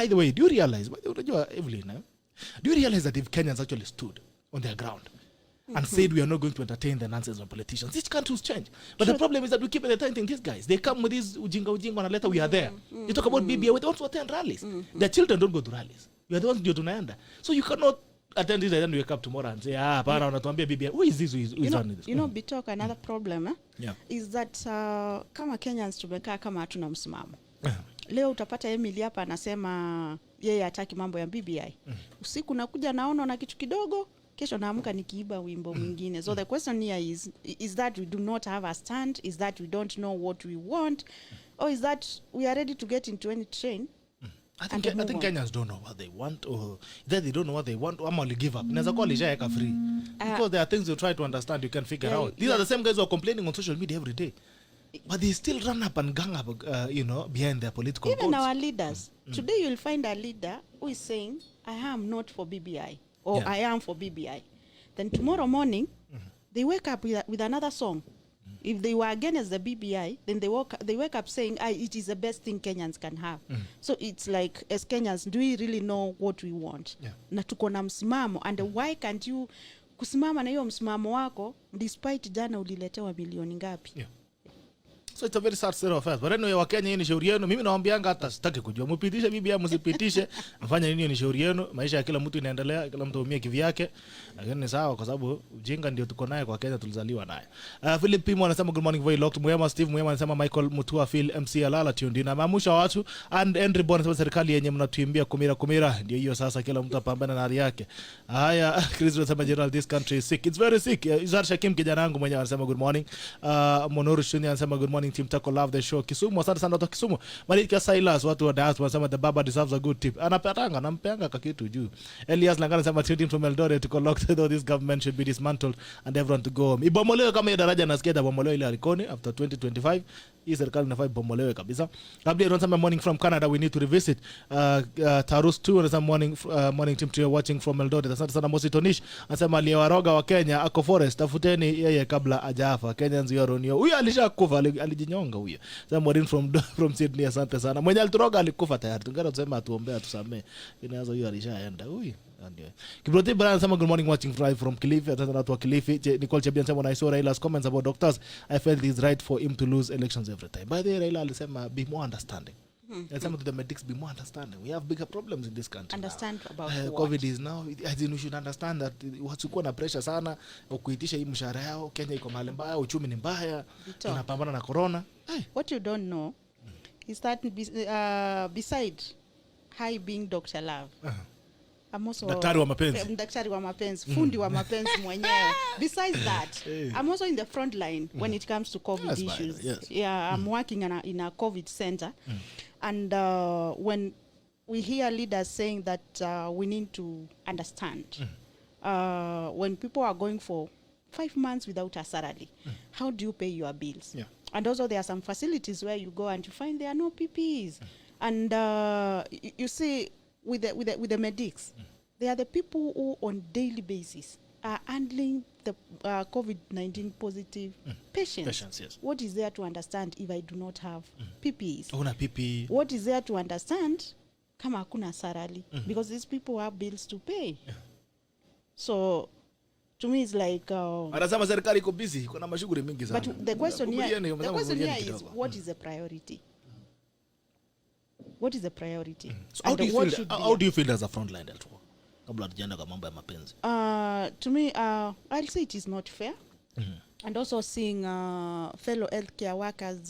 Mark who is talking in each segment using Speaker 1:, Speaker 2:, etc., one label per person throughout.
Speaker 1: the way, do you realize, Evelyn, do you realize that if Kenyans actually stood on their ground and said we are not going to entertain the nonsense of politicians, this country's change. But the problem is that we keep entertaining these guys. They come with this ujinga and later we are there. You talk about BBI, we don't attend rallies. Their children don't go to rallies. We are the ones who do not. So you cannot attend this and then wake up tomorrow and say, para unatuambia BBI. Who is this? Who is on this?
Speaker 2: You know, Bitok, another problem
Speaker 1: is
Speaker 2: that kama Kenyans tumekaa kama hatuna msimamo. Leo utapata Emily hapa anasema yeye hataki mambo ya BBI. Usiku nakuja naona na kitu kidogo, kesho naamka nikiiba wimbo mwingine. So the question here is that we do not have a stand? Is that we don't know what we want? Or is that we are ready to get into any train?
Speaker 1: I think Kenyans don't know what they want, or that they don't know what they want, or only give up. Neza call it free. Because there are things you try to understand, you can figure out. These are the same guys who are complaining on social media every day. But they still run up and gang up, behind their political
Speaker 2: Even
Speaker 1: goals.
Speaker 2: Our leaders. Today you'll find a leader who is saying, I am not for BBI, or I am for BBI. Then tomorrow morning, they wake up with another song. If they were against the BBI, then they wake up saying, it is the best thing Kenyans can have. So it's like, as Kenyans, do we really know what we want? Na tuko na msimamo, and why can't you kusimama na hiyo msimamo wako despite jana uliletewa milioni ngapi?
Speaker 1: So it's a very sad state of affairs. But anyway, Wakenya ni shauri yenu. Mimi nawaambianga hata sitaki kujua. Mpitishe BBI msipitishe. Mfanya nini ni shauri yenu. Maisha ya kila mtu inaendelea, kila mtu umie kivyake. Lakini ni sawa kwa sababu ujinga ndio tuko naye kwa Kenya, tulizaliwa naye. Philip Pimo anasema good morning very locked. Mwema Steve Mwema anasema Michael Mutheu Phil MC Alala tundi na maamusha watu and Henry Bon anasema serikali yenye mnatuimbia kumira ndio hiyo sasa, kila mtu apambana na hali yake. Haya, Chris anasema general this country is sick. It's very sick. Izar Shakim kijana wangu mwenyewe anasema good morning. Monoru Shuni anasema good morning team Tako love the show. Kisumu asante sana kutoka Kisumu. Malika Silas watu wa diaspora wanasema the baba deserves a good tip. Anapatanga nampeanga kakitu juu. Elias Langana anasema tuning from Eldoret to locked though this government should be dismantled and everyone to go home. Ibomolewe kama daraja nasikia bomolewe ile alikoni after 2025. Hii serikali inafaa bomolewe kabisa. Gabriel anasema morning from Canada, we need to revisit. Tarus 2 anasema morning team to watching from Eldoret. Asante sana Mosi Tonish anasema aliyewaroga wa Kenya ako forest, tafuteni yeye kabla ajafa. Kenyans you are on your. Huyu alishakufa, alijinyonga huyo. Sasa morning from Sydney asante sana. Mwenye alituroga alikufa tayari. Tungara tuseme atuombea tusamee. Inaanza huyo alishaenda. Huyu ndio. Kibroti Brian anasema good morning watching live from Kilifi. Asante na watu wa Kilifi. Nicole Chebian anasema when I saw Raila's comments about doctors, I felt it's right for him to lose elections every time. By the way, Raila alisema be more understanding. Some of the medics be more understanding. We have bigger problems in this country.
Speaker 2: Understand
Speaker 1: now.
Speaker 2: About
Speaker 1: COVID is now, as in we should understand that watu na pressure sana kuitisha hii mshahara yao. Kenya iko mahali mbaya, uchumi ni mbaya. Tunapambana na corona.
Speaker 2: What you don't know is that beside high being Dr. Love, I'm also
Speaker 1: daktari wa mapenzi,
Speaker 2: fundi wa mapenzi mwenyewe. Besides that, I'm also in the front line when it comes to COVID issues. Yeah, I'm working in a COVID center. And when we hear leaders saying that we need to understand, when people are going for 5 months without a salary, how do you pay your bills? And also there are some facilities where you go and you find there are no PPEs. And you see, with the medics, they are the people who on daily basis are handling the COVID-19 positive patients. Yes. What is there to understand if I do not have PPEs?
Speaker 1: PPE.
Speaker 2: What is there to understand kama hakuna salary? Because these people have bills to pay. So to me it's like
Speaker 1: anasema serikali iko busy, kuna mashughuli mingi sana.
Speaker 2: But the question here is what is the priority? What is the priority?
Speaker 1: So how do you feel as a frontline health worker? Kabla tujaenda kwa mambo ya mapenzi.
Speaker 2: To me, I'll say it is not fair. And also seeing fellow healthcare workers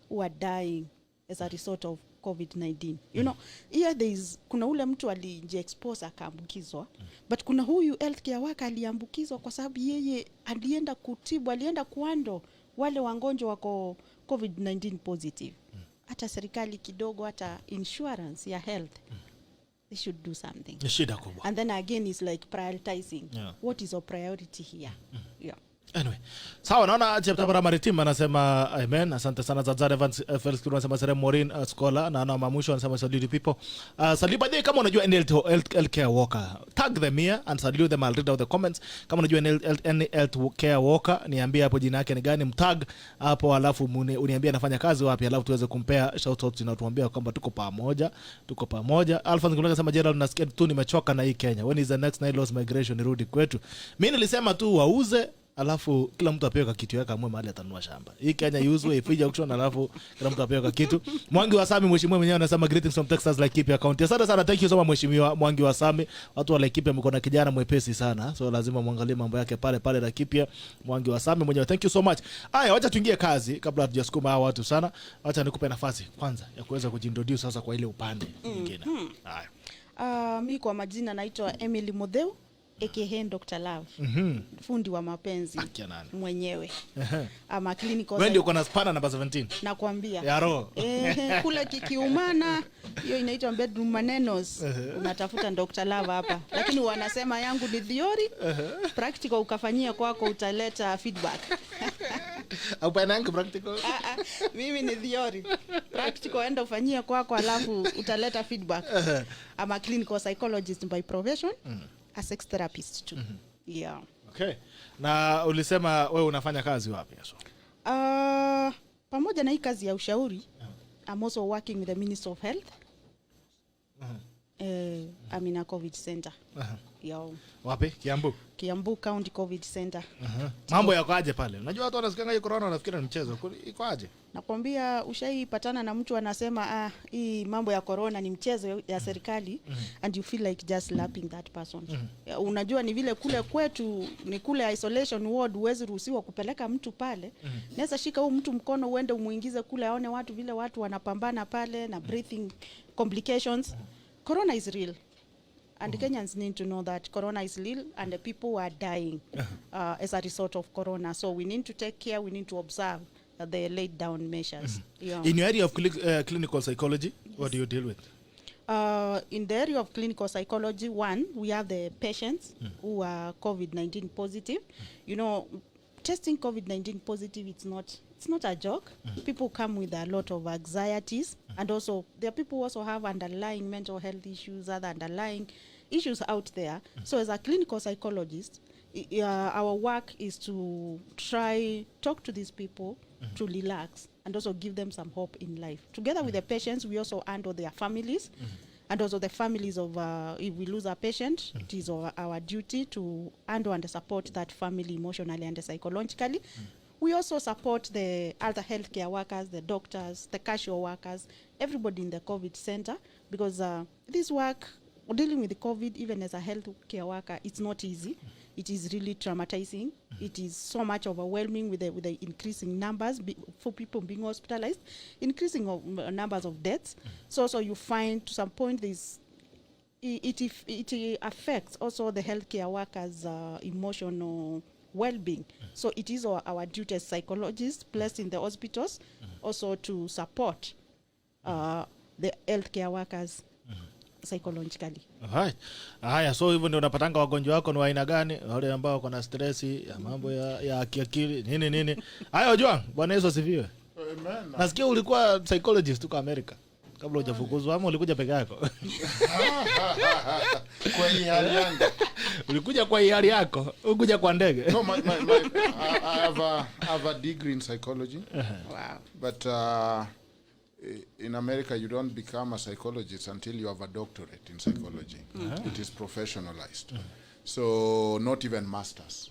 Speaker 2: who are dying as a result of COVID-19. You know, here kuna ule mtu alijiexpose akaambukizwa, but kuna huyu healthcare worker aliambukizwa kwa sababu yeye alienda kutibu, alienda kuando wale wagonjwa wako COVID-19 positive. Hata serikali kidogo, hata insurance ya health, they should do something. And then again it's like prioritizing. What is our priority here?
Speaker 1: Anyway, sawa, naona chapter para maritim anasema amen. Asante sana Zazare Evans Felix anasema Sere Morin scholar na mamusho anasema salute people. Saliba kama unajua healthcare worker tag them here and salute them. I'll read out the comments. Kama unajua any health care worker, niambie hapo jina yake ni gani, mtag hapo, alafu uniambie anafanya kazi wapi, alafu tuweze kumpea shout out na tuambie kwamba tuko pamoja. Alpha ngulanga sema Gerald, nasikia tu nimechoka na hii Kenya. When is the next Nile loss migration nirudi kwetu? Mimi nilisema tu wauze, alafu kila mtu apewe kitu yake, amwe mahali atanunua shamba. Hii Kenya iuzwe, ifije auction, alafu kila mtu apewe kitu. Mwangi wa Sami, mheshimiwa mwenyewe anasema greetings from Texas Laikipia County. Asante sana, thank you so much mheshimiwa Mwangi wa Sami. Watu wa Laikipia mko na kijana mwepesi sana, so lazima muangalie mambo yake pale Laikipia. Mwangi wa Sami mwenyewe, thank you so much. Haya, wacha tuingie kazi kabla hatujasukuma hao watu sana. Wacha nikupe nafasi kwanza ya kuweza kujintroduce sasa kwa ile upande mwingine. Haya.
Speaker 2: Mimi kwa majina naitwa Emily Mutheu aka Dr. Love. Fundi wa mapenzi mwenyewe. Ama clinical.
Speaker 1: Wewe ndio uko na spanner number 17.
Speaker 2: Nakwambia.
Speaker 1: Ya roho.
Speaker 2: Kula kikiumana, hiyo inaitwa bedroom manenos. Unatafuta Dr. Love hapa. Lakini wanasema yangu ni theory. Practical ukafanyia kwako utaleta feedback.
Speaker 1: Au pananga practical?
Speaker 2: Mimi ni theory. Practical enda ufanyia kwako alafu utaleta feedback. Ama clinical psychologist by profession. A sex therapist too. Yeah.
Speaker 1: Okay. Na ulisema wewe unafanya kazi wapi haso?
Speaker 2: Pamoja na hii kazi ya ushauri, I'm also working with the Ministry of Health. I'm in a COVID center. Yeah.
Speaker 1: Wapi?
Speaker 2: Kiambu County COVID Center.
Speaker 1: Mambo yako aje pale? Unajua watu wanasikia hii corona wanafikiri ni mchezo. Iko aje?
Speaker 2: Nakwambia ushaipatana na mtu anasema hii mambo ya corona ni mchezo ya serikali, and you feel like just slapping that person. Unajua ni vile kule kwetu ni kule isolation ward, huwezi ruhusiwa kupeleka mtu pale. Naweza shika huyu mtu mkono uende umuingize kule aone watu vile watu wanapambana pale na breathing complications. Corona is real. And Kenyans need to know that corona is real and the people are dying as a result of corona. So we need to take care, we need to observe the laid down measures. Yeah.
Speaker 1: In your area of clinical psychology, what do you deal with?
Speaker 2: In the area of clinical psychology, one, we have the patients who are COVID-19 positive. You know, testing COVID-19 positive, it's not a joke. People come with a lot of anxieties, and also there are people who also have underlying mental health issues, other underlying issues out there. So as a clinical psychologist, our work is to talk to these people to relax and also give them some hope in life. Together with the patients, we also handle their families. And also the families of, if we lose a patient, it is our duty to handle and support that family emotionally and psychologically. We also support the other healthcare workers, the doctors, the casual workers, everybody in the COVID center, because this work, dealing with the COVID, even as a healthcare worker, it's not easy. It is really traumatizing. It is so much overwhelming with the increasing numbers for people being hospitalized, increasing of numbers of deaths. So you find to some point it affects also the healthcare workers' emotional well-being. So it is our duty as psychologists placed in the hospitals also to support the healthcare workers psychologically.
Speaker 1: Alright. Haya, so hivyo ndio unapatanga wagonjwa wako ni aina gani? Wale ambao wako na stress ya mambo ya akili nini. Haya Ojwang, Bwana Yesu asifiwe.
Speaker 3: Amen.
Speaker 1: Nasikia ulikuwa psychologist huko Amerika kabla hujafukuzwa, ama ulikuja peke yako?
Speaker 3: Kwa hiari yangu.
Speaker 1: Ulikuja kwa hiari yako? Ukuja kwa ndege?
Speaker 3: No, I have a degree in psychology.
Speaker 2: Wow.
Speaker 3: But in America, you don't become a psychologist until you have a doctorate in psychology. It is professionalized. So not even masters.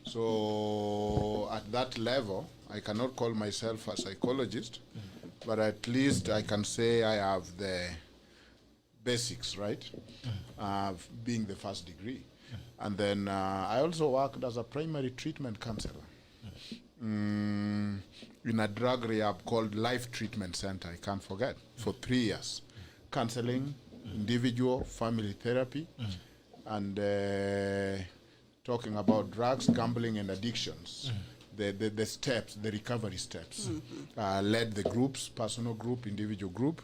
Speaker 3: So at that level, I cannot call myself a psychologist, but at least I can say I have the basics, right? Being the first degree. And then I also worked as a primary treatment counselor. In a drug rehab called Life Treatment Center, I can't forget, for 3 years. Counseling, individual, family therapy, and talking about drugs, gambling, and addictions. The steps, the recovery steps. Led the groups, personal group, individual group.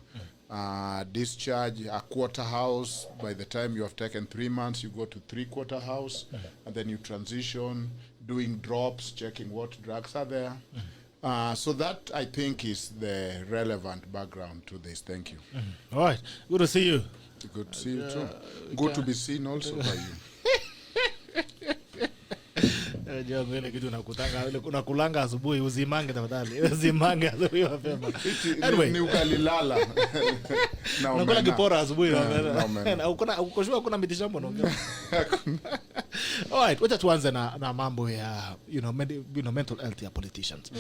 Speaker 3: Discharge, a quarter house. By the time you have taken 3 months, you go to 3/4 house, and then you transition, doing drops, checking what drugs are there. So that, I think, is the relevant background to this. Thank you.
Speaker 1: All right. Good to see you.
Speaker 3: Good to see you too. Good to be seen also by you.
Speaker 1: Jambo ile kitu nakutanga ile kuna kulanga asubuhi uzimange tafadhali. Uzimange asubuhi mapema. Anyway,
Speaker 3: ni ukalilala.
Speaker 1: Na kuna kipora asubuhi mapema. Na ukoshua kuna mitishambo naongea. Alright, wacha tuanze na mambo ya mental health ya politicians.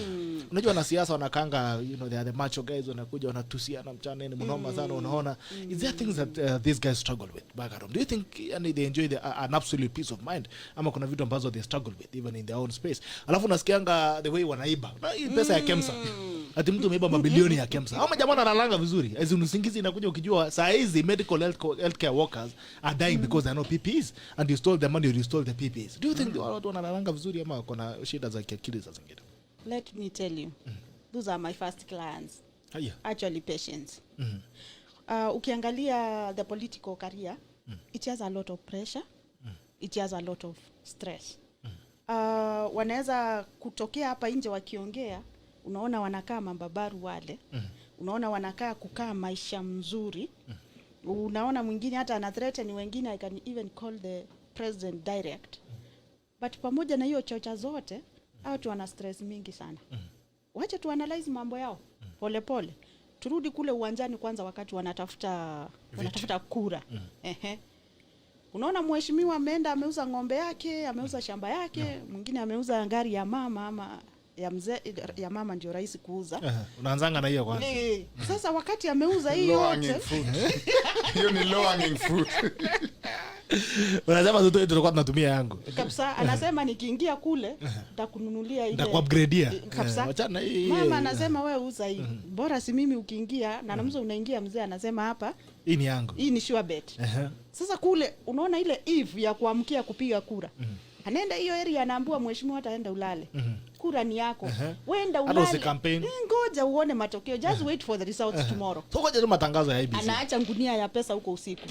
Speaker 1: Unajua wanasiasa wanakanga they are the macho guys wanakuja wanatusiana mchana ni mnoma sana unaona. Is there things that these guys struggle with back at home? Do you think they enjoy an absolute peace of mind ama kuna vitu ambazo they struggle with even in their own space? Alafu nasikianga the way wanaiba. Hii pesa ya Kemsa. Ati mtu ameiba mabilioni ya Kemsa. Hao jamaa wanalanga vizuri. As usingizi inakuja ukijua saa hizi medical healthcare workers are dying because they are no PPEs and you stole the money or you stole the PPEs. Do you think watu wanalanga vizuri ama kuna shida za kiakili za zingine?
Speaker 2: Let me tell you. Those are my first clients. Actually patients. Ukiangalia the political career, it has a lot of pressure. It has a lot of stress. Wanaweza kutokea hapa nje wakiongea, unaona wanakaa mababaru wale. Unaona wanakaa kukaa maisha mzuri. Unaona mwingine hata ana threaten wengine, I can even call the president direct. But pamoja na hiyo chocha zote, watu wana stress mingi sana. Wacha tu analyze mambo yao pole pole. Turudi kule uwanjani kwanza wakati wanatafuta kura. Unaona mheshimiwa ameenda ameuza ng'ombe yake, ameuza shamba yake, mwingine ameuza gari ya mama ama ya mzee ya mama ndio rais kuuza.
Speaker 1: Unaanzanga na hiyo kwanza.
Speaker 2: Sasa wakati ameuza hiyo yote
Speaker 3: hiyo ni low hanging fruit.
Speaker 1: Unasema zote tulikuwa tunatumia yangu.
Speaker 2: Kabisa anasema nikiingia kule nitakununulia ile.
Speaker 1: Nitakuupgradea.
Speaker 2: Kabisa.
Speaker 1: Wachana hii.
Speaker 2: Mama anasema wewe uza hii. Bora si mimi ukiingia na namza unaingia mzee anasema hapa
Speaker 1: hii ni yangu.
Speaker 2: Hii ni sure bet. Sasa kule unaona ile eve ya kuamkia kupiga kura. Anaenda hiyo area anaambua mheshimiwa ataenda ulale. Kura ni yako. Wenda ulale. Ngoja uone matokeo. Just wait for the results tomorrow.
Speaker 1: So ngoja tu matangazo ya IBC.
Speaker 2: Anaacha ngunia ya pesa huko usiku.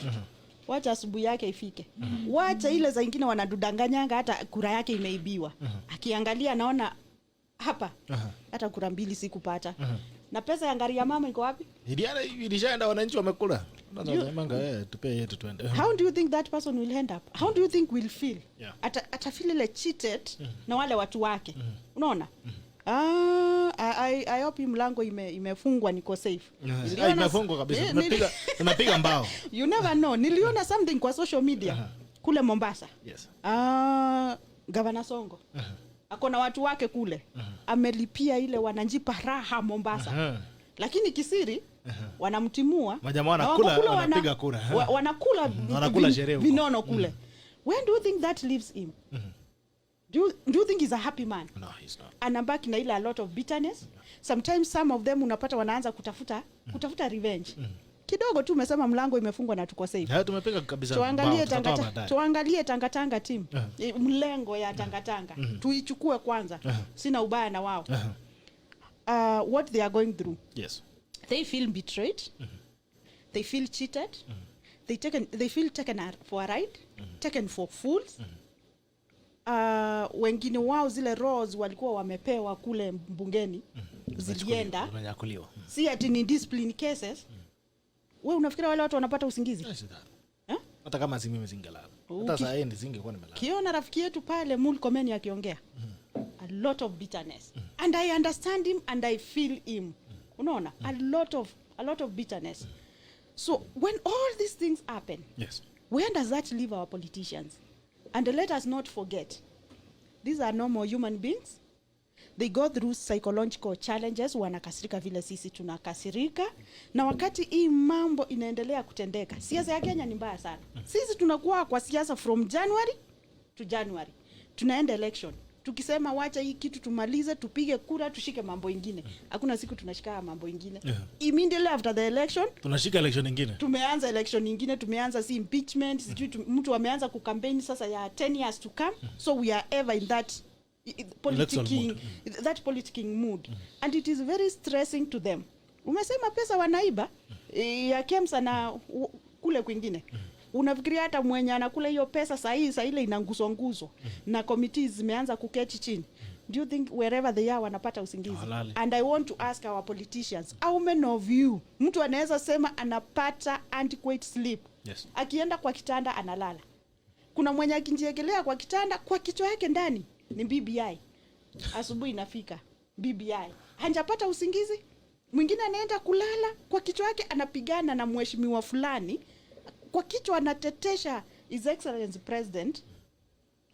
Speaker 2: Wacha asubuhi yake ifike. Wacha ile za nyingine wanadudanganyanga hata kura yake imeibiwa. Akiangalia anaona hapa hata kura 2 sikupata. Na pesa ya ngari ya mama iko wapi?
Speaker 1: Ilishaenda wananchi wamekula. Unasema tupe yetu twende.
Speaker 2: How do you think that person will end up? How do you think will feel? Ata feel ile cheated na wale watu wake. Unaona? I hope mlango imefungwa niko safe.
Speaker 1: Imefungwa kabisa. Unapiga mbao.
Speaker 2: You never know. Niliona something kwa social media kule Mombasa.
Speaker 1: Yes.
Speaker 2: Gavana Songo. Akona watu wake kule. Amelipia ile wananjipa raha Mombasa. Lakini kisiri wanamtimua.
Speaker 1: Majamaa wanapiga kura.
Speaker 2: Wanakula sherehe vinono kule. When do you think that leaves him? Do you think he's a happy man?
Speaker 1: No, he's not.
Speaker 2: Anabaki na ile a lot of bitterness. Sometimes some of them unapata wanaanza kutafuta revenge. Kidogo tu umesema mlango imefungwa na tuko safe.
Speaker 1: Tumepiga kabisa.
Speaker 2: Tuangalie Tangatanga team. Mlengo ya Tangatanga. Tuichukue kwanza. Sina ubaya na wao. What they are going through.
Speaker 1: Yes.
Speaker 2: They feel betrayed. They feel cheated. They feel taken for a ride. Taken for fools. Wengine wao zile roles walikuwa wamepewa kule mbungeni zilienda. Si ati ni discipline cases. Wewe unafikiri wale watu wanapata usingizi?
Speaker 1: Hata kama si mimi singelala. Hata saa hii nisingekuwa nimelala.
Speaker 2: Kiona rafiki yetu pale Mulkomeni akiongea. A lot of bitterness. And I understand him and I feel him. Unaona? A lot of bitterness. So when all these things happen, where does that leave our politicians? And let us not forget, these are normal human beings. They go through psychological challenges, wanakasirika vile sisi tunakasirika. Na wakati hii mambo inaendelea kutendeka, siasa ya Kenya ni mbaya sana. Sisi tunakuwa kwa siasa from January to January. Tunaenda election. Tukisema wacha hii kitu tumalize, tupige kura, tushike mambo ingine. Hakuna siku tunashika mambo ingine. Immediately after the election,
Speaker 1: tunashika election nyingine.
Speaker 2: Tumeanza election nyingine, tumeanza si impeachment, mtu ameanza kukampeni sasa ya 10 years to come. So we are ever in that politicking mood. And it is very stressing to them. Umesema pesa wanaiba ya Kemsa na kule kwingine. Unafikiria hata mwenye anakula hiyo pesa saa ile inanguzwa na committees zimeanza kuketi chini. do you think wherever they are wanapata usingizi?
Speaker 1: Halali.
Speaker 2: And I want to ask our politicians, how many of you mtu anaweza sema anapata adequate sleep?
Speaker 1: Yes.
Speaker 2: Akienda kwa kitanda analala. Kuna mwenye akinjiegelea kwa kitanda, kwa kichwa yake ndani ni BBI. Asubuhi inafika BBI. Hanjapata usingizi. Mwingine anaenda kulala, kwa kichwa yake anapigana na mheshimiwa fulani. Kwa kichwa anatetesha His Excellency President.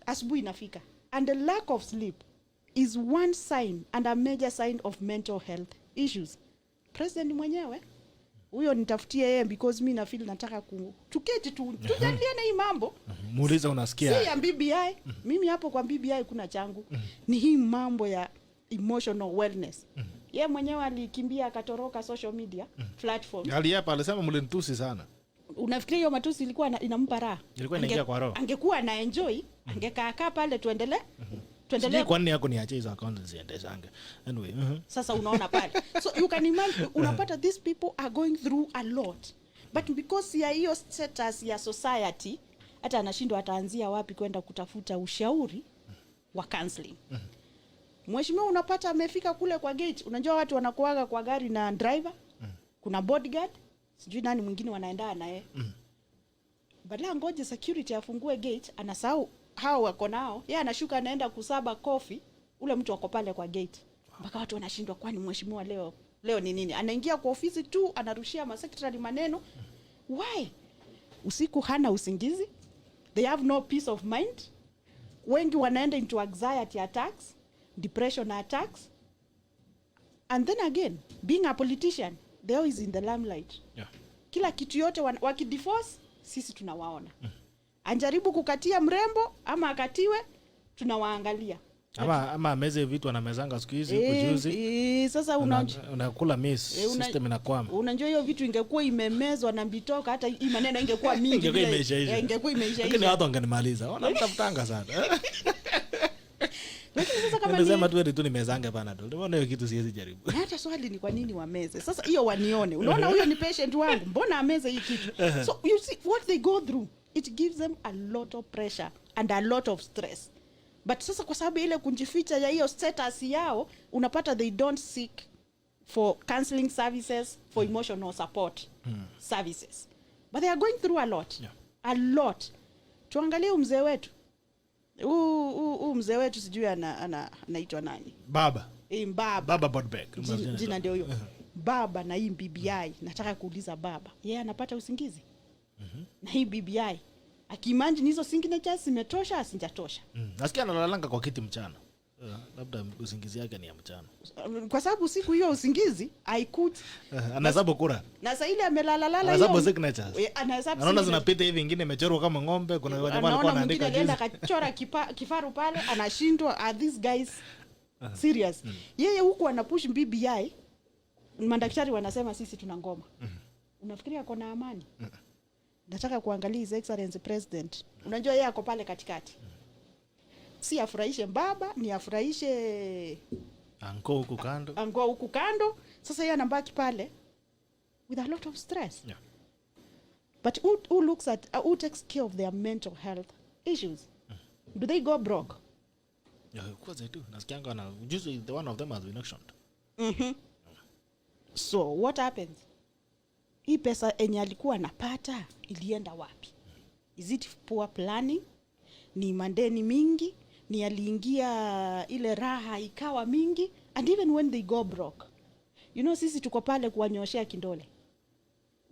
Speaker 2: Asubuhi inafika. And the lack of sleep is one sign and a major sign of mental health issues. President mwenyewe huyo nitafutie yeye, because mimi na feel nataka tuketi tujadiliane hii mambo.
Speaker 1: Muuliza unasikia.
Speaker 2: Si ya BBI. Mimi hapo kwa BBI kuna changu. Ni hii mambo ya emotional wellness. Yeye mwenyewe alikimbia akatoroka social media platforms.
Speaker 1: Aliapa alisema mlinitusi sana.
Speaker 2: Unafikiria hiyo matusi ilikuwa inampa raha?
Speaker 1: Ilikuwa inaingia kwa roho.
Speaker 2: Angekuwa na enjoy, angekaa pale tuendelee.
Speaker 1: Tuendelee. Kwa nini yako niache hizo accounts ziendeshange? Anyway.
Speaker 2: Sasa unaona pale. So you can imagine, unapata these people are going through a lot. But because ya hiyo status ya society, hata anashindwa ataanzia wapi kwenda kutafuta ushauri wa counseling. Mheshimiwa unapata amefika kule kwa gate. Unajua watu wanakuaga kwa gari na driver. Kuna bodyguard. Sijui nani mwingine wanaenda naye. Badala ngoje security afungue gate, anasahau hao wako nao. Yeye anashuka anaenda kusaba coffee, ule mtu wako pale kwa gate. Mpaka watu wanashindwa, kwani mheshimiwa leo ni nini? Anaingia kwa ofisi tu, anarushia secretary maneno. Why? Usiku hana usingizi. They have no peace of mind. Wengi wanaenda into anxiety attacks, depression attacks. And then again, being a politician, they always in the limelight.
Speaker 1: Yeah.
Speaker 2: Kila kitu yote wakidivorce, sisi tunawaona. Anjaribu kukatia mrembo ama akatiwe, tunawaangalia.
Speaker 1: Ama ameze vitu anamezanga siku hizi kujuzi.
Speaker 2: Sasa
Speaker 1: unakula miss system inakwama.
Speaker 2: Unajua hiyo vitu ingekuwa imemezwa na mbitoka, hata hii maneno ingekuwa mingi. Ingekuwa imeisha.
Speaker 1: Lakini watu wangenimaliza. Wanamtafutanga sana.
Speaker 2: Lakini sasa kama
Speaker 1: nimesema tu nimezanga bana tu. Mbona hiyo kitu siwezi jaribu.
Speaker 2: Hata swali ni kwa nini wameze? Sasa hiyo wanione. Unaona huyo ni patient wangu. Mbona ameze hii kitu? So you see what they go through. It gives them a lot of pressure and a lot of stress. But sasa kwa sababu ile kunjificha ya hiyo status yao, unapata they don't seek for counseling services, for emotional support services. But they are going through a lot. Yeah. A lot. Tuangalie mzee wetu. Mzee wetu sijui anaitwa nani?
Speaker 1: Baba. Baba Bodbeck.
Speaker 2: Jina ndio hiyo. Baba na hii BBI, nataka kuuliza baba. Yeye anapata usingizi? Na hii BBI akimagine hizo signatures zimetosha asijatosha.
Speaker 1: Nasikia analalanga kwa kiti mchana. Labda usingizi yake ni ya mchana.
Speaker 2: Kwa sababu siku hiyo usingizi haikuti.
Speaker 1: Anahesabu kura.
Speaker 2: Na sasa ile amelalala hiyo.
Speaker 1: Anahesabu signatures.
Speaker 2: Anaona
Speaker 1: zinapita hivi, ingine imechorwa kama ng'ombe, kuna jamaa alikuwa anaandika
Speaker 2: jina. Anaenda kachora kifaru pale, anashindwa, are these guys serious? Yeye huku anapush BBI. Madaktari wanasema sisi tuna ngoma. Unafikiria kuna amani? Nataka kuangalia His Excellency President. Unajua yeye ako pale katikati. Si afurahishe baba, ni afurahishe
Speaker 1: anko huku kando.
Speaker 2: Sasa yeye anabaki pale with a lot of stress.
Speaker 1: Yeah.
Speaker 2: But who looks at who takes care of their mental health issues? Do they go broke?
Speaker 1: Yeah, of course they do. Nasikianga na usually the one of them has been auctioned.
Speaker 2: So what happens? Hii pesa enye alikuwa anapata ilienda wapi? Is it poor planning? Ni mandeni mingi? Ni aliingia ile raha ikawa mingi? And even when they go broke, you know, sisi tuko pale kuwanyoshea kindole.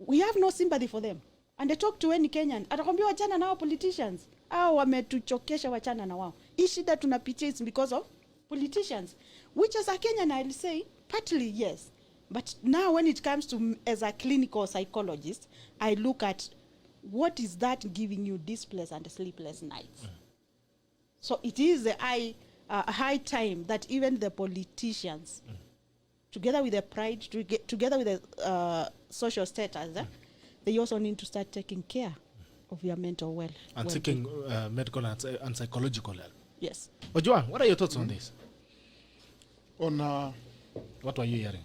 Speaker 2: We have no sympathy for them. And they talk to any Kenyan, atakwambia wachana na wao politicians. Hao wametuchokesha, wachana na wao. Hii shida tunapitia is because of politicians. Which as a Kenyan I'll say, partly yes. But now when it comes to as a clinical psychologist, I look at what is that giving you displaced and sleepless nights. So it is a high time that even the politicians, together with the pride, together with the social status, they also need to start taking care of your mental well.
Speaker 1: And seeking medical and psychological help.
Speaker 2: Yes.
Speaker 1: Ojwang, what are your thoughts on this?
Speaker 3: On
Speaker 1: what were you hearing?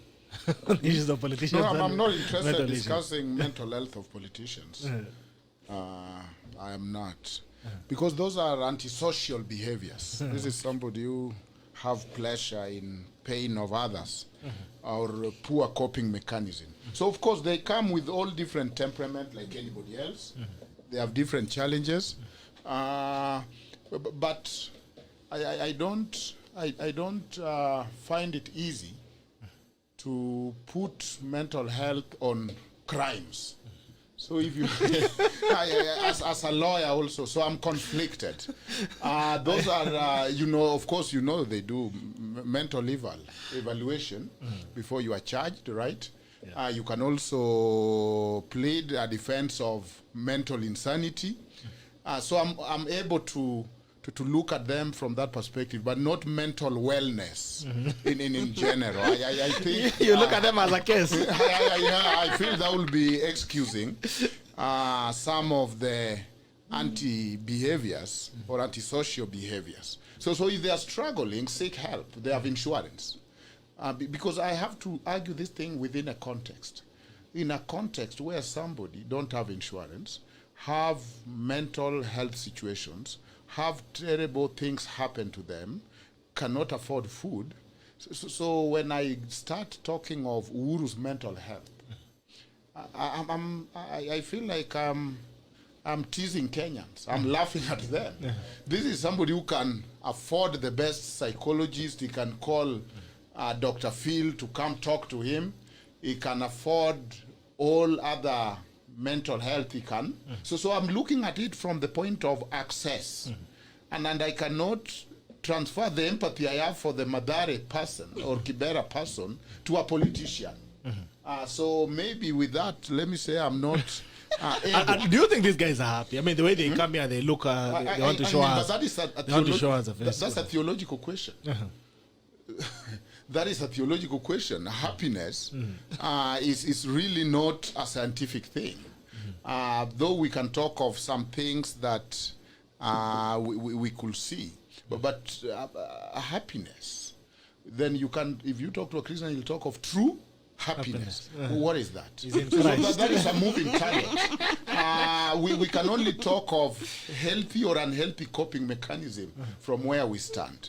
Speaker 1: Issues of politicians.
Speaker 3: No, I'm not interested in discussing mental health of politicians. I am not. Because those are antisocial behaviors. This is somebody who have pleasure in pain of others, or poor coping mechanism. So of course they come with all different temperament like anybody else. They have different challenges, but I don't find it easy to put mental health on crimes. So if you, as a lawyer also, so I'm conflicted. Those are, of course, they do mental evaluation before you are charged, right? Yeah. You can also plead a defense of mental insanity. So I'm able to look at them from that perspective, but not mental wellness in general. I think
Speaker 1: you look at them as a case.
Speaker 3: I feel that will be excusing some of the anti-behaviors or antisocial behaviors. So if they are struggling, seek help. They have insurance. Because I have to argue this thing within a context. In a context where somebody don't have insurance, have mental health situations, have terrible things happen to them, cannot afford food. So when I start talking of Uhuru's mental health, I feel like I'm teasing Kenyans. I'm laughing at them. This is somebody who can afford the best psychologist. He can call Dr. Phil to come talk to him. He can afford all other mental health he can. So I'm looking at it from the point of access. And I cannot transfer the empathy I have for the Mathare person or Kibera person to a politician. So maybe with that, let me say I'm not...
Speaker 1: do you think these guys are happy? I mean, the way they come here, they look, they want to show us.
Speaker 3: They want to show us a face. That's a theological question. That is a theological question. Happiness is really not a scientific thing. Though we can talk of some things that we could see. But happiness, then you can, if you talk to a Christian, you'll talk of true happiness. What is that? So that is a moving target. We can only talk of healthy or unhealthy coping mechanism from where we stand.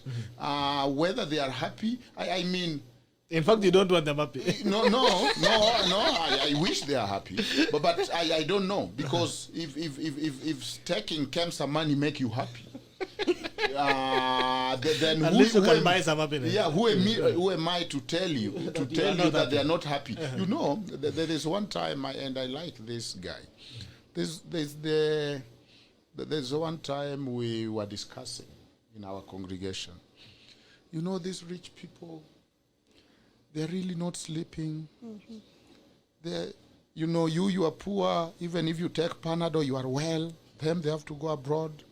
Speaker 3: Whether they are happy, I mean...
Speaker 1: In fact, you don't want them happy.
Speaker 3: No. I wish they are happy, but I don't know, because if taking Kemsa money make you happy, then
Speaker 1: at least you can buy some happiness.
Speaker 3: Yeah, who am I to tell you that they are not happy? There is one time, and I like this guy. There's one time we were discussing in our congregation. These rich people, they're really not sleeping. You are poor. Even if you take Panadol, you are well. Them, they have to go abroad.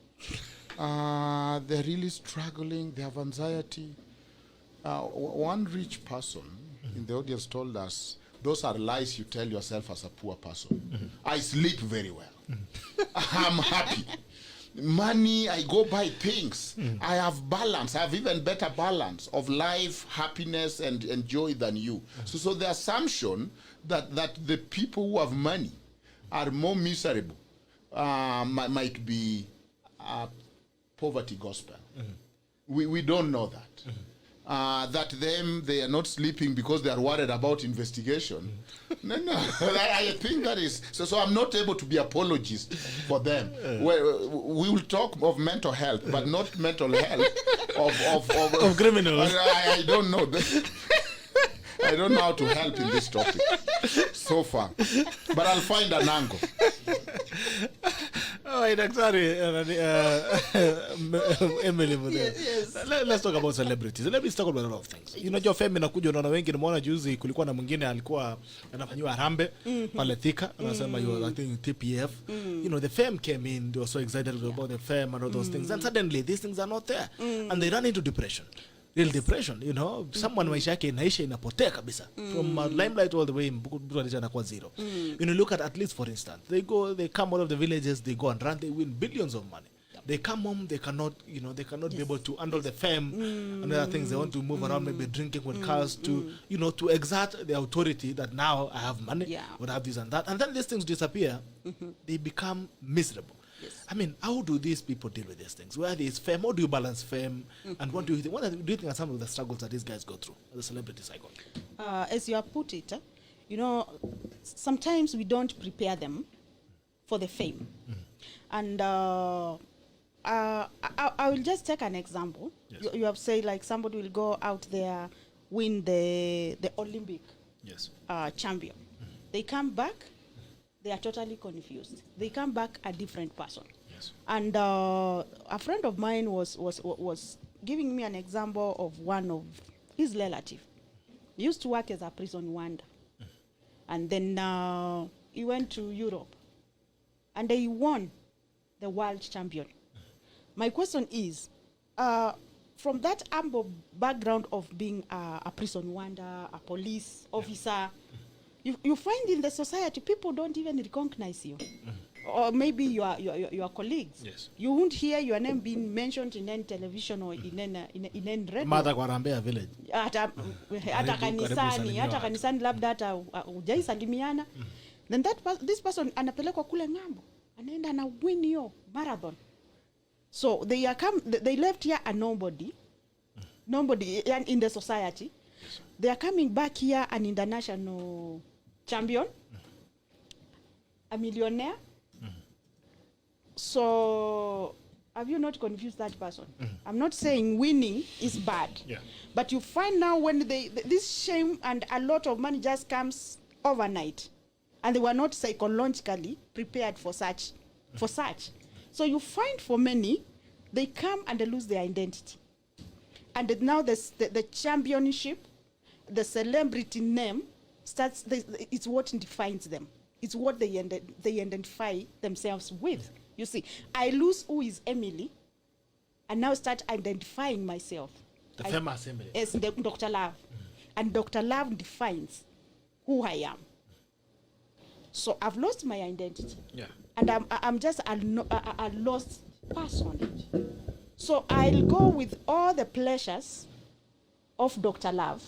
Speaker 3: They're really struggling. They have anxiety. One rich person in the audience told us, those are lies you tell yourself as a poor person. I sleep very well. I'm happy. Money, I go buy things. I have balance. I have even better balance of life, happiness, and joy than you. So the assumption that the people who have money are more miserable might be poverty gospel. We don't know that. That they are not sleeping because they are worried about investigation. No. I think that is... So I'm not able to be apologist for them. We will talk of mental health, but not mental health of
Speaker 1: criminals.
Speaker 3: I don't know. I don't know how to help in this topic so far. But I'll find an angle.
Speaker 1: Emily,
Speaker 2: yes.
Speaker 1: Let's talk about celebrities. Let's talk about a lot of things. Your fame inakuja, unaona wengi, nimeona juzi kulikuwa na mwingine alikuwa anafanyiwa harambe pale Thika, anasema I think TPF. The fame came in, they were so excited about the fame and all those things, and suddenly these things are not there, and they run into depression. Real depression, someone maisha yake inaisha, inapotea kabisa, from limelight all the way mtu anaisha kwa zero. Look at least, for instance, they come out of the villages, they go and run, they win billions of money. They come home, they cannot be able to handle the fame and other things. They want to move around, maybe drinking with cars to exert the authority that now I have money, would have this and that, and then these things disappear. They become miserable.
Speaker 2: Yes.
Speaker 1: I mean, how do these people deal with these things? Where is fame? How do you balance fame? And what do you think? Do you think are some of the struggles that these guys go through as a celebrity cycle?
Speaker 2: As you have put it, you know, sometimes we don't prepare them for the fame. And I will just take an example.
Speaker 1: Yes.
Speaker 2: You have said like somebody will go out there, win the Olympic
Speaker 1: Yes.
Speaker 2: champion. They come back, they are totally confused. They come back a different person.
Speaker 1: Yes.
Speaker 2: And a friend of mine was giving me an example of one of his relative. He used to work as a prison warder. And then he went to Europe. And he won the world champion. My question is, from that humble background of being a prison warder, a police officer, you find in the society people don't even recognize you. Or maybe your colleagues.
Speaker 1: Yes.
Speaker 2: You won't hear your name being mentioned in any television or in any radio.
Speaker 1: Mother kwa Rambea village.
Speaker 2: Hata kanisani labda hata hujaisalimiana. Then this person anapelekwa kule ng'ambo. Anaenda na win hiyo marathon. So they left here a nobody in the society.
Speaker 1: Yes.
Speaker 2: They are coming back here an international champion, a millionaire. So have you not confused that person? I'm not saying winning is bad.
Speaker 1: Yeah.
Speaker 2: But you find now when this shame and a lot of money just comes overnight, and they were not psychologically prepared for such. So you find for many, they come and they lose their identity. And now the championship, the celebrity name, it's what defines them. It's what they identify themselves with. You see, I lose who is Emily, and now start identifying myself.
Speaker 1: The famous Emily.
Speaker 2: As Dr. Love. And Dr. Love defines who I am. So I've lost my identity.
Speaker 1: Yeah.
Speaker 2: And I'm just a lost person. So I'll go with all the pleasures of Dr. Love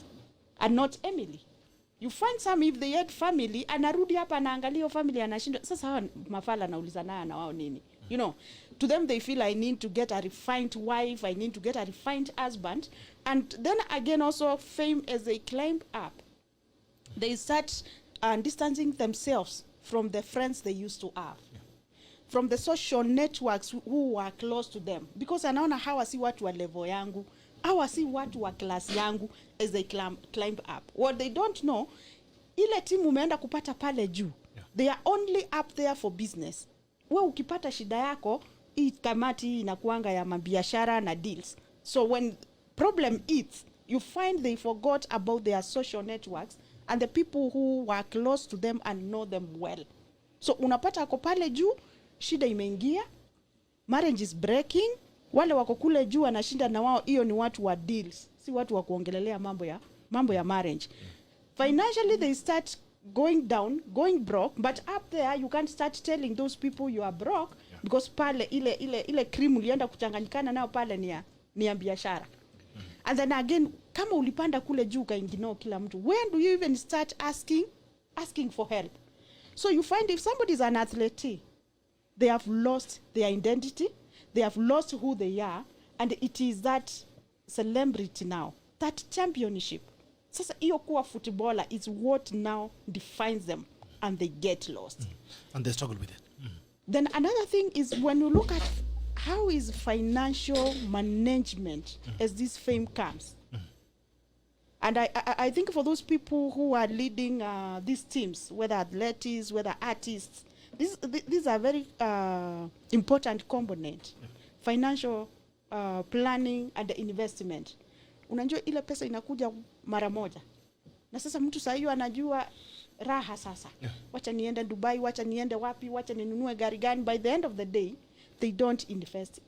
Speaker 2: and not Emily. You find some, if they had family, anarudi hapa anaangalia family anashindwa. Sasa hawa mafala nauliza na wao nini? You know, to them they feel I need to get a refined wife, I need to get a refined husband. And then again also fame as they climb up, they start distancing themselves from the friends they used to have. Yeah. From the social networks who were close to them. Because anaona hawa si watu wa level yangu, hawa si watu wa class yangu as they climb up. What they don't know, ile timu umeenda kupata pale juu. Yeah. They are only up there for business. We ukipata shida yako, hii kamati inakuanga ya mabiashara na deals. So when problem hits, you find they forgot about their social networks and the people who were close to them and know them well. So unapata ako pale juu, shida imeingia, marriage is breaking, wale wako kule juu anashinda na wao, hiyo ni watu wa deals, si watu wa kuongelelea mambo ya marriage. Financially they start going down, going broke, but up there you can't start telling those people you are broke, yeah, because pale ile cream ulienda kuchanganyikana nao pale ni ya biashara. And then again, kama ulipanda kule juu kaingino kila mtu, when do you even start asking for help? So you find if somebody is an athlete, they have lost their identity, they have lost who they are, and it is that celebrity now, that championship. Sasa hiyo kuwa footballer is what now defines them, and they get lost.
Speaker 1: And they struggle with it.
Speaker 2: Then another thing is when you look at how is financial management as this fame comes. And I think for those people who are leading these teams, whether athletes, whether artists, these are very important component. Financial planning and investment. Unajua ile pesa inakuja mara moja. Na sasa mtu saa hiyo anajua raha sasa. Yeah. Wacha niende Dubai, wacha niende wapi, wacha ninunue gari gani. By the end of the day, they don't invest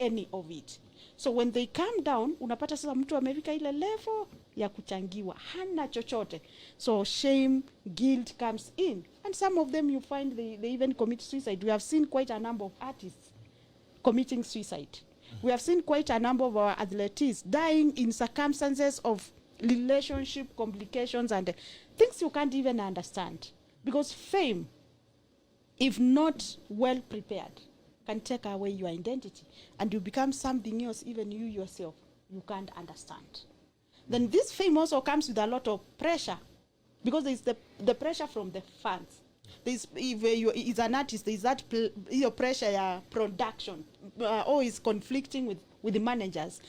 Speaker 2: any of it. So when they come down, unapata sasa mtu amerika ile level ya kuchangiwa. Hana chochote. So shame, guilt comes in. And some of them you find they even commit suicide. We have seen quite a number of artists committing suicide. We have seen quite a number of our athletes dying in circumstances of relationship complications and things you can't even understand. Because fame, if not well prepared, can take away your identity, and you become something else, even you yourself, you can't understand. Then this fame also comes with a lot of pressure, because there's the pressure from the fans. There's, if you is an artist, there's that your pressure, production, always conflicting with the managers.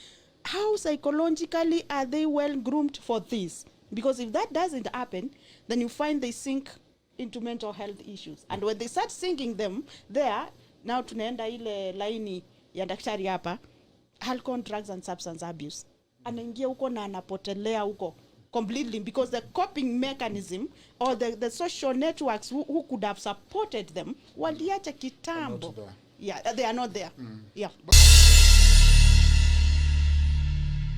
Speaker 2: How psychologically are they well groomed for this? Because if that doesn't happen, then you find they sink into mental health issues. And when they start sinking them there, now tunaenda ile laini ya daktari hapa, alcohol, drugs and substance abuse. Anaingia huko na anapotelea huko completely, because the coping mechanism or the social networks who could have supported them waliacha kitambo. Yeah, they are not there. Yeah.